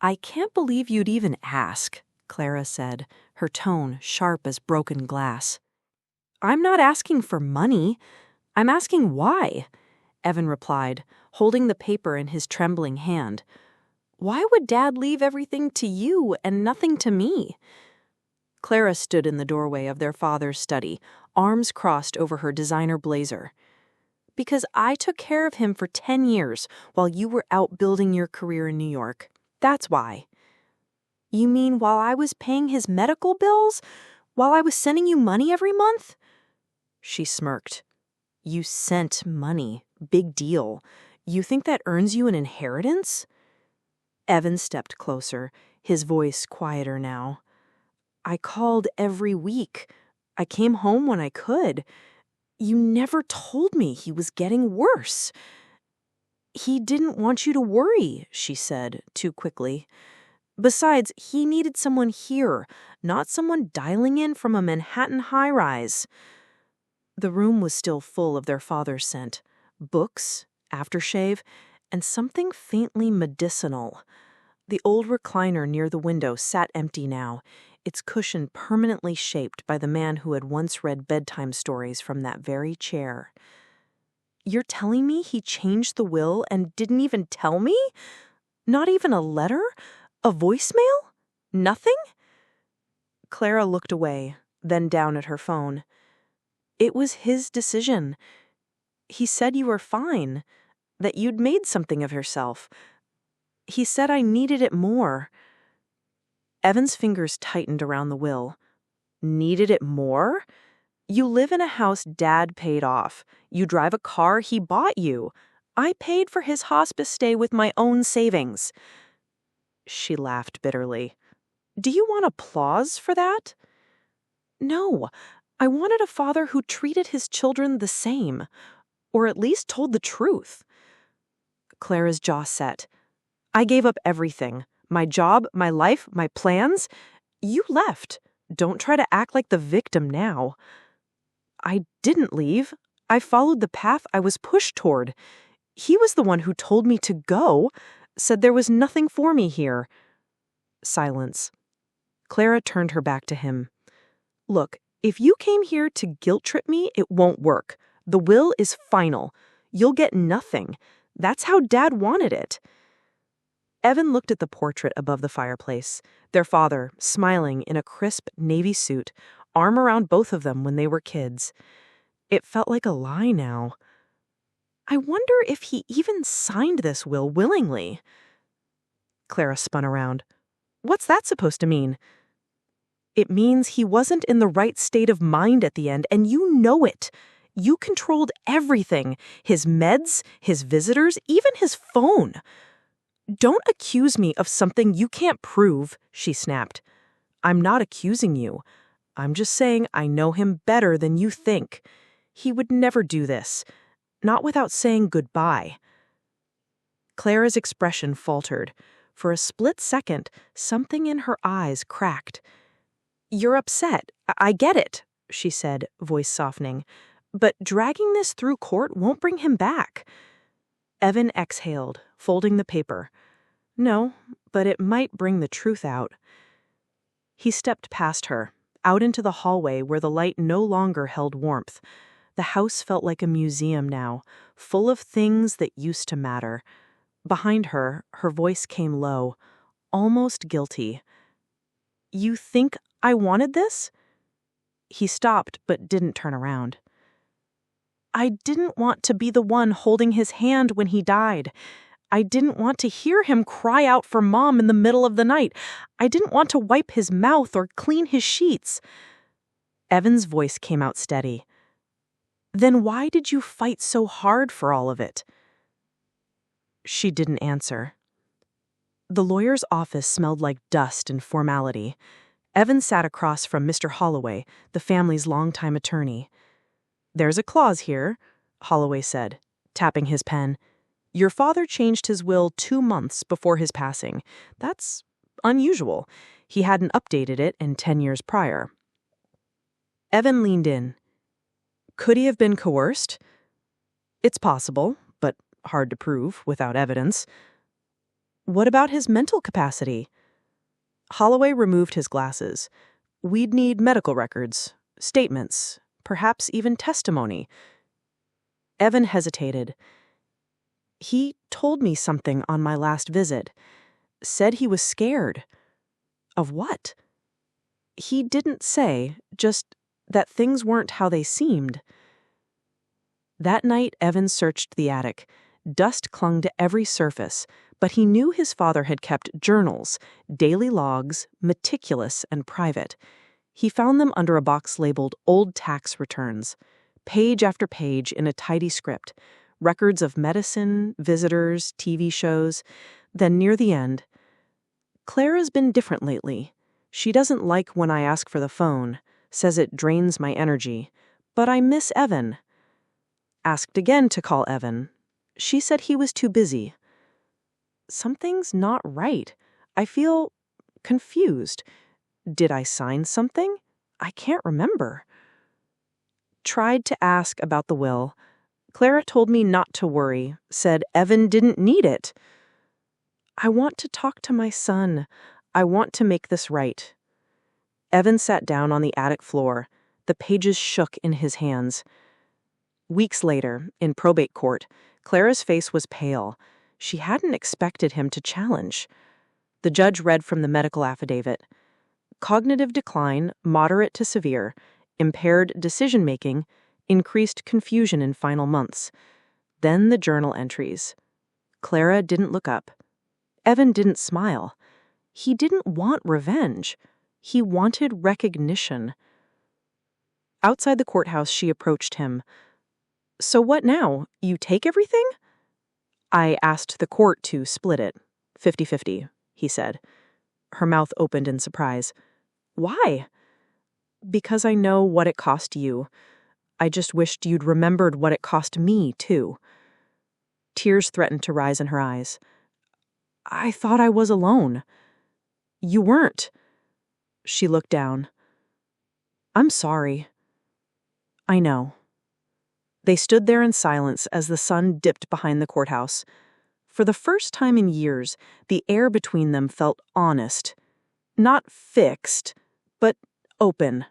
I can't believe you'd even ask, Clara said, her tone sharp as broken glass. I'm not asking for money. I'm asking why, Evan replied, holding the paper in his trembling hand. Why would Dad leave everything to you and nothing to me? Clara stood in the doorway of their father's study, arms crossed over her designer blazer. Because I took care of him for 10 years while you were out building your career in New York. That's why. You mean while I was paying his medical bills? While I was sending you money every month? She smirked. You sent money. Big deal. You think that earns you an inheritance? Evan stepped closer, his voice quieter now. I called every week. I came home when I could. You never told me he was getting worse. He didn't want you to worry, she said, too quickly. Besides, he needed someone here, not someone dialing in from a Manhattan high-rise. The room was still full of their father's scent. Books, aftershave, and something faintly medicinal. The old recliner near the window sat empty now, its cushion permanently shaped by the man who had once read bedtime stories from that very chair. You're telling me he changed the will and didn't even tell me? Not even a letter? A voicemail? Nothing? Clara looked away, then down at her phone. It was his decision. He said you were fine, that you'd made something of yourself. He said I needed it more. Evan's fingers tightened around the will. Needed it more? You live in a house Dad paid off. You drive a car he bought you. I paid for his hospice stay with my own savings. She laughed bitterly. Do you want applause for that? No, I wanted a father who treated his children the same, or at least told the truth. Clara's jaw set. I gave up everything. My job, my life, my plans. You left. Don't try to act like the victim now. I didn't leave. I followed the path I was pushed toward. He was the one who told me to go, said there was nothing for me here. Silence. Clara turned her back to him. Look, if you came here to guilt-trip me, it won't work. The will is final. You'll get nothing. That's how Dad wanted it. Evan looked at the portrait above the fireplace, their father smiling in a crisp navy suit, arm around both of them when they were kids. It felt like a lie now. I wonder if he even signed this will willingly. Clara spun around. What's that supposed to mean? It means he wasn't in the right state of mind at the end, and you know it. You controlled everything. His meds, his visitors, even his phone. Don't accuse me of something you can't prove, she snapped. I'm not accusing you. I'm just saying I know him better than you think. He would never do this. Not without saying goodbye. Clara's expression faltered. For a split second, something in her eyes cracked. You're upset. I get it, she said, voice softening. But dragging this through court won't bring him back. Evan exhaled, folding the paper. No, but it might bring the truth out. He stepped past her, out into the hallway where the light no longer held warmth. The house felt like a museum now, full of things that used to matter. Behind her, her voice came low, almost guilty. You think I wanted this? He stopped but didn't turn around. I didn't want to be the one holding his hand when he died. I didn't want to hear him cry out for Mom in the middle of the night. I didn't want to wipe his mouth or clean his sheets. Evan's voice came out steady. Then why did you fight so hard for all of it? She didn't answer. The lawyer's office smelled like dust and formality. Evan sat across from Mr. Holloway, the family's longtime attorney. There's a clause here, Holloway said, tapping his pen. Your father changed his will 2 months before his passing. That's unusual. He hadn't updated it in 10 years prior. Evan leaned in. Could he have been coerced? It's possible, but hard to prove without evidence. What about his mental capacity? Holloway removed his glasses. We'd need medical records, statements, perhaps even testimony. Evan hesitated. He told me something on my last visit. Said he was scared. Of what? He didn't say, just that things weren't how they seemed. That night, Evan searched the attic. Dust clung to every surface, but he knew his father had kept journals, daily logs, meticulous and private. He found them under a box labeled Old Tax Returns, page after page in a tidy script, records of medicine, visitors, TV shows. Then near the end, Clara's been different lately. She doesn't like when I ask for the phone, says it drains my energy, but I miss Evan. Asked again to call Evan. She said he was too busy. Something's not right. I feel confused. Did I sign something? I can't remember. Tried to ask about the will. Clara told me not to worry, said Evan didn't need it. I want to talk to my son. I want to make this right. Evan sat down on the attic floor. The pages shook in his hands. Weeks later, in probate court, Clara's face was pale. She hadn't expected him to challenge. The judge read from the medical affidavit. Cognitive decline, moderate to severe, impaired decision-making, increased confusion in final months. Then the journal entries. Clara didn't look up. Evan didn't smile. He didn't want revenge. He wanted recognition. Outside the courthouse, she approached him. So what now? You take everything? I asked the court to split it. 50-50, he said. Her mouth opened in surprise. Why? Because I know what it cost you. I just wished you'd remembered what it cost me, too. Tears threatened to rise in her eyes. I thought I was alone. You weren't. She looked down. I'm sorry. I know. They stood there in silence as the sun dipped behind the courthouse. For the first time in years, the air between them felt honest. Not fixed, but open.